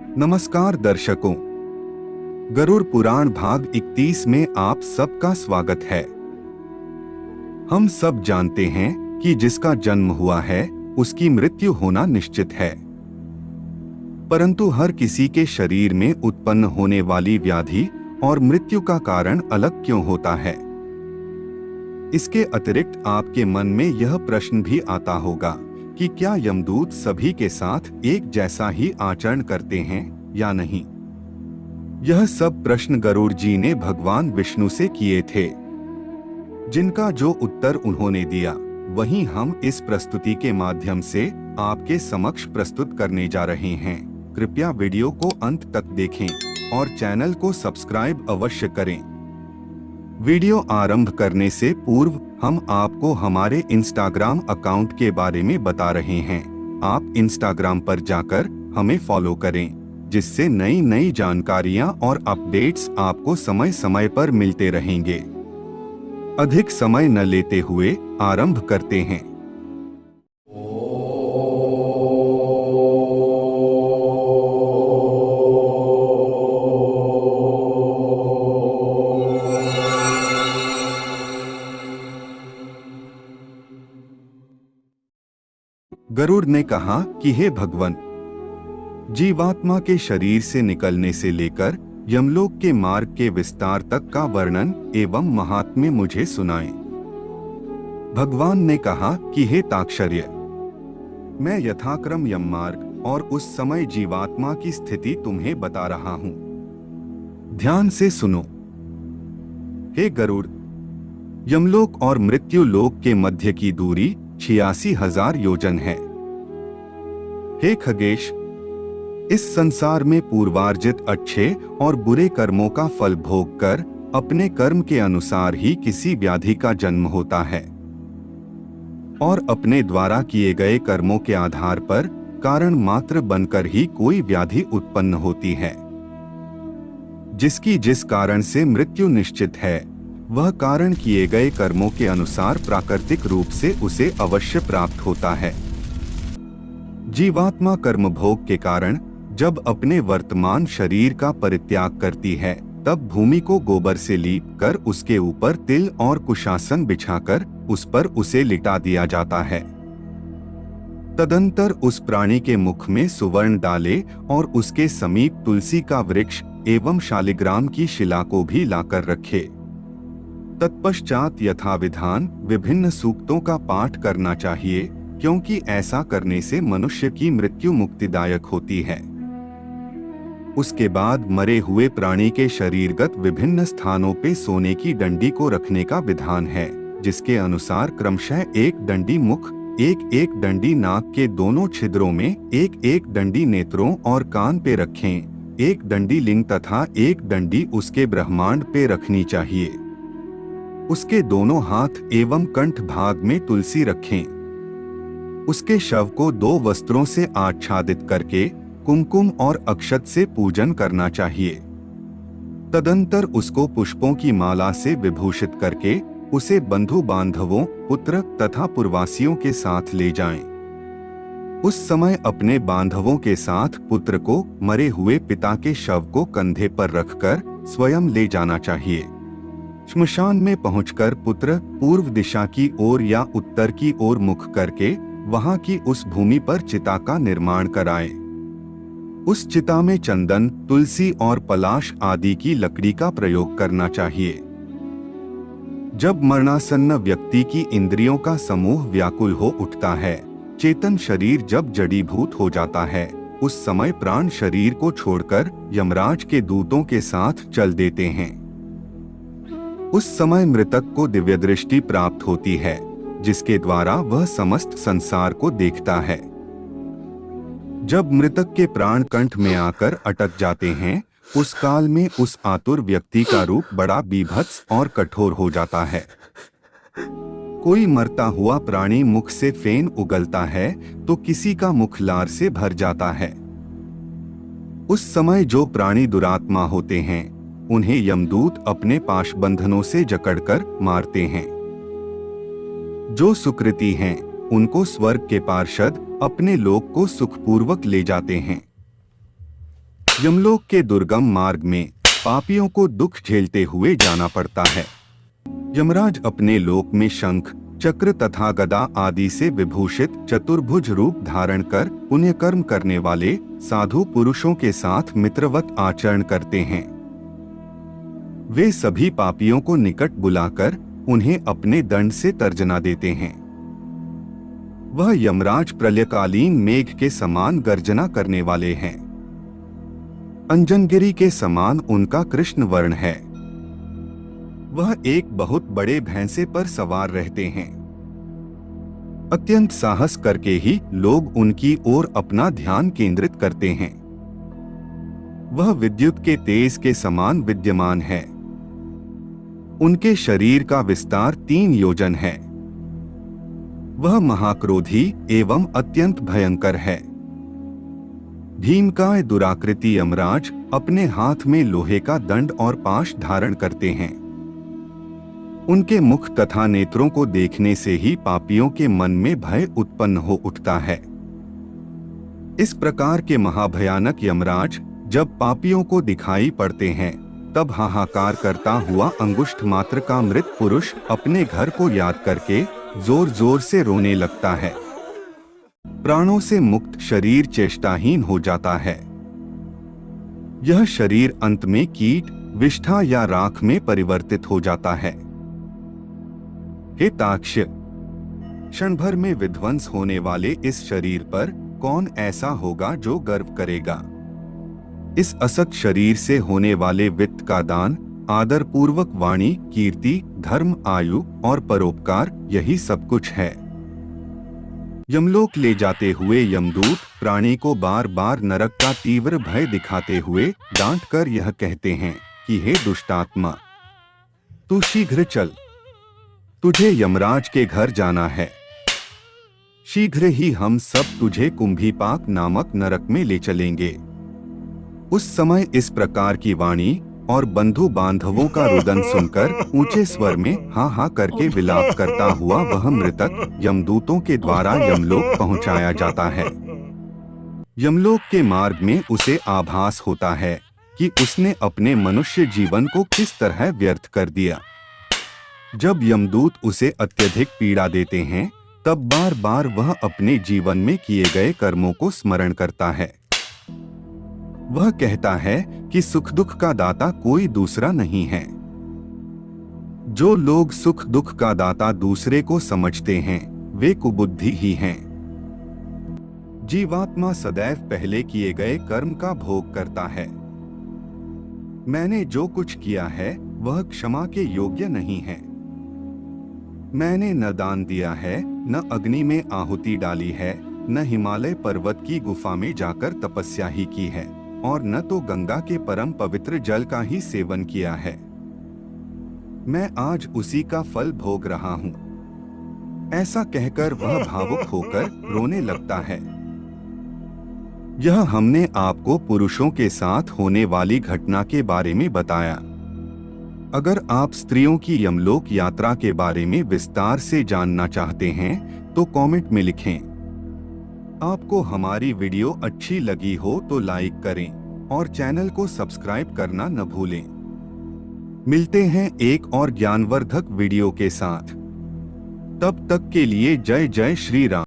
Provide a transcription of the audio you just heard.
नमस्कार दर्शकों, गरुड़ पुराण भाग 31 में आप सबका स्वागत है। हम सब जानते हैं कि जिसका जन्म हुआ है उसकी मृत्यु होना निश्चित है, परंतु हर किसी के शरीर में उत्पन्न होने वाली व्याधि और मृत्यु का कारण अलग क्यों होता है। इसके अतिरिक्त आपके मन में यह प्रश्न भी आता होगा कि क्या यमदूत सभी के साथ एक जैसा ही आचरण करते हैं या नहीं। यह सब प्रश्न गरुड़ जी ने भगवान विष्णु से किए थे, जिनका जो उत्तर उन्होंने दिया वही हम इस प्रस्तुति के माध्यम से आपके समक्ष प्रस्तुत करने जा रहे हैं। कृपया वीडियो को अंत तक देखें और चैनल को सब्सक्राइब अवश्य करें। वीडियो आरंभ करने से पूर्व हम आपको हमारे इंस्टाग्राम अकाउंट के बारे में बता रहे हैं। आप इंस्टाग्राम पर जाकर हमें फॉलो करें, जिससे नई नई जानकारियां और अपडेट्स आपको समय समय पर मिलते रहेंगे। अधिक समय न लेते हुए आरंभ करते हैं। गरुड़ ने कहा कि हे भगवान, जीवात्मा के शरीर से निकलने से लेकर यमलोक के मार्ग के विस्तार तक का वर्णन एवं महात्म्य मुझे सुनाएं। भगवान ने कहा कि हे ताक्षर्य, मैं यथाक्रम यम मार्ग और उस समय जीवात्मा की स्थिति तुम्हें बता रहा हूं। ध्यान से सुनो। हे गरुड़, यमलोक और मृत्यु लोक के मध्य की दूरी 86,000 योजन है। हे खगेश, इस संसार में पूर्वार्जित अच्छे और बुरे कर्मों का फल भोग कर अपने कर्म के अनुसार ही किसी व्याधि का जन्म होता है, और अपने द्वारा किए गए कर्मों के आधार पर कारण मात्र बनकर ही कोई व्याधि उत्पन्न होती है। जिसकी जिस कारण से मृत्यु निश्चित है, वह कारण किए गए कर्मों के अनुसार प्राकृतिक रूप से उसे अवश्य प्राप्त होता है। जीवात्मा कर्म भोग के कारण जब अपने वर्तमान शरीर का परित्याग करती है, तब भूमि को गोबर से लीप कर उसके ऊपर तिल और कुशासन बिछाकर उस पर उसे लिटा दिया जाता है। तदंतर उस प्राणी के मुख में सुवर्ण डाले और उसके समीप तुलसी का वृक्ष एवं शालिग्राम की शिला को भी लाकर रखे। तत्पश्चात यथाविधान विभिन्न सूक्तों का पाठ करना चाहिए, क्योंकि ऐसा करने से मनुष्य की मृत्यु मुक्तिदायक होती है। उसके बाद मरे हुए प्राणी के शरीरगत विभिन्न स्थानों पे सोने की डंडी को रखने का विधान है, जिसके अनुसार क्रमशः एक डंडी मुख, एक एक डंडी नाक के दोनों छिद्रों में, एक एक डंडी नेत्रों और कान पे रखें, एक डंडी लिंग तथा एक डंडी उसके ब्रह्मांड पे रखनी चाहिए। उसके दोनों हाथ एवं कंठ भाग में तुलसी रखें। उसके शव को 2 वस्त्रों से आच्छादित करके कुमकुम और अक्षत से पूजन करना चाहिए। तदंतर उसको पुष्पों की माला से विभूषित करके उसे बंधु बांधवों, पुत्र तथा पुरवासियों के साथ ले जाएं। उस समय अपने बांधवों के साथ पुत्र को मरे हुए पिता के शव को कंधे पर रखकर स्वयं ले जाना चाहिए। श्मशान में पहुंचकर पुत्र पूर्व दिशा की ओर या उत्तर की ओर मुख करके वहां की उस भूमि पर चिता का निर्माण कराएं। उस चिता में चंदन, तुलसी और पलाश आदि की लकड़ी का प्रयोग करना चाहिए। जब मरणासन्न व्यक्ति की इंद्रियों का समूह व्याकुल हो उठता है, चेतन शरीर जब जड़ीभूत हो जाता है, उस समय प्राण शरीर को छोड़कर यमराज के दूतों के साथ चल देते हैं। उस समय मृतक को दिव्य दृष्टि प्राप्त होती है, जिसके द्वारा वह समस्त संसार को देखता है। जब मृतक के प्राण कंठ में आकर अटक जाते हैं, उस काल में उस आतुर व्यक्ति का रूप बड़ा बीभत्स और कठोर हो जाता है। कोई मरता हुआ प्राणी मुख से फेन उगलता है तो किसी का मुख लार से भर जाता है। उस समय जो प्राणी दुरात्मा होते हैं, उन्हें यमदूत अपने पाश बंधनों से जकड़कर मारते हैं। जो सुकृति हैं, उनको स्वर्ग के पार्षद अपने लोक को सुखपूर्वक ले जाते हैं। यमलोक के दुर्गम मार्ग में पापियों को दुख झेलते हुए जाना पड़ता है। यमराज अपने लोक में शंख, चक्र तथा गदा आदि से विभूषित चतुर्भुज रूप धारण कर पुण्य कर्म करने वाले साधु पुरुषों के साथ मित्रवत आचरण करते हैं। वे सभी पापियों को निकट बुलाकर उन्हें अपने दंड से तर्जना देते हैं। वह यमराज प्रलयकालीन मेघ के समान गर्जना करने वाले हैं। अंजनगिरी के समान उनका कृष्ण वर्ण है। वह एक बहुत बड़े भैंसे पर सवार रहते हैं। अत्यंत साहस करके ही लोग उनकी ओर अपना ध्यान केंद्रित करते हैं। वह विद्युत के तेज के समान विद्यमान है। उनके शरीर का विस्तार 3 योजन है। वह महाक्रोधी एवं अत्यंत भयंकर है। भीमकाय दुराकृति यमराज अपने हाथ में लोहे का दंड और पाश धारण करते हैं। उनके मुख तथा नेत्रों को देखने से ही पापियों के मन में भय उत्पन्न हो उठता है। इस प्रकार के महाभयानक यमराज जब पापियों को दिखाई पड़ते हैं तब हाहाकार करता हुआ अंगुष्ठ मात्र का मृत पुरुष अपने घर को याद करके जोर जोर से रोने लगता है। प्राणों से मुक्त शरीर चेष्टाहीन हो जाता है। यह शरीर अंत में कीट, विष्ठा या राख में परिवर्तित हो जाता है। हे ताक्ष्य, क्षण भर में विध्वंस होने वाले इस शरीर पर कौन ऐसा होगा जो गर्व करेगा? इस असत शरीर से होने वाले वित्त का दान, आदर पूर्वक वाणी, कीर्ति, धर्म, आयु और परोपकार, यही सब कुछ है। यमलोक ले जाते हुए यमदूत प्राणी को बार बार नरक का तीव्र भय दिखाते हुए डांट कर यह कहते हैं कि हे दुष्टात्मा, तू शीघ्र चल, तुझे यमराज के घर जाना है। शीघ्र ही हम सब तुझे कुंभीपाक नामक नरक में ले चलेंगे। उस समय इस प्रकार की वाणी और बंधु बांधवों का रुदन सुनकर ऊंचे स्वर में हाँ हाँ करके विलाप करता हुआ वह मृतक यमदूतों के द्वारा यमलोक पहुंचाया जाता है। यमलोक के मार्ग में उसे आभास होता है कि उसने अपने मनुष्य जीवन को किस तरह व्यर्थ कर दिया। जब यमदूत उसे अत्यधिक पीड़ा देते हैं तब बार बार वह अपने जीवन में किए गए कर्मों को स्मरण करता है। वह कहता है कि सुख दुख का दाता कोई दूसरा नहीं है। जो लोग सुख दुख का दाता दूसरे को समझते हैं वे कुबुद्धि ही हैं। जीवात्मा सदैव पहले किए गए कर्म का भोग करता है। मैंने जो कुछ किया है वह क्षमा के योग्य नहीं है। मैंने न दान दिया है, न अग्नि में आहुति डाली है, न हिमालय पर्वत की गुफा में जाकर तपस्या ही की है, और न तो गंगा के परम पवित्र जल का ही सेवन किया है। मैं आज उसी का फल भोग रहा हूँ। ऐसा कहकर वह भावुक होकर रोने लगता है। यह हमने आपको पुरुषों के साथ होने वाली घटना के बारे में बताया। अगर आप स्त्रियों की यमलोक यात्रा के बारे में विस्तार से जानना चाहते हैं तो कमेंट में लिखें। आपको हमारी वीडियो अच्छी लगी हो तो लाइक करें और चैनल को सब्सक्राइब करना न भूलें। मिलते हैं एक और ज्ञानवर्धक वीडियो के साथ। तब तक के लिए जय जय श्री राम।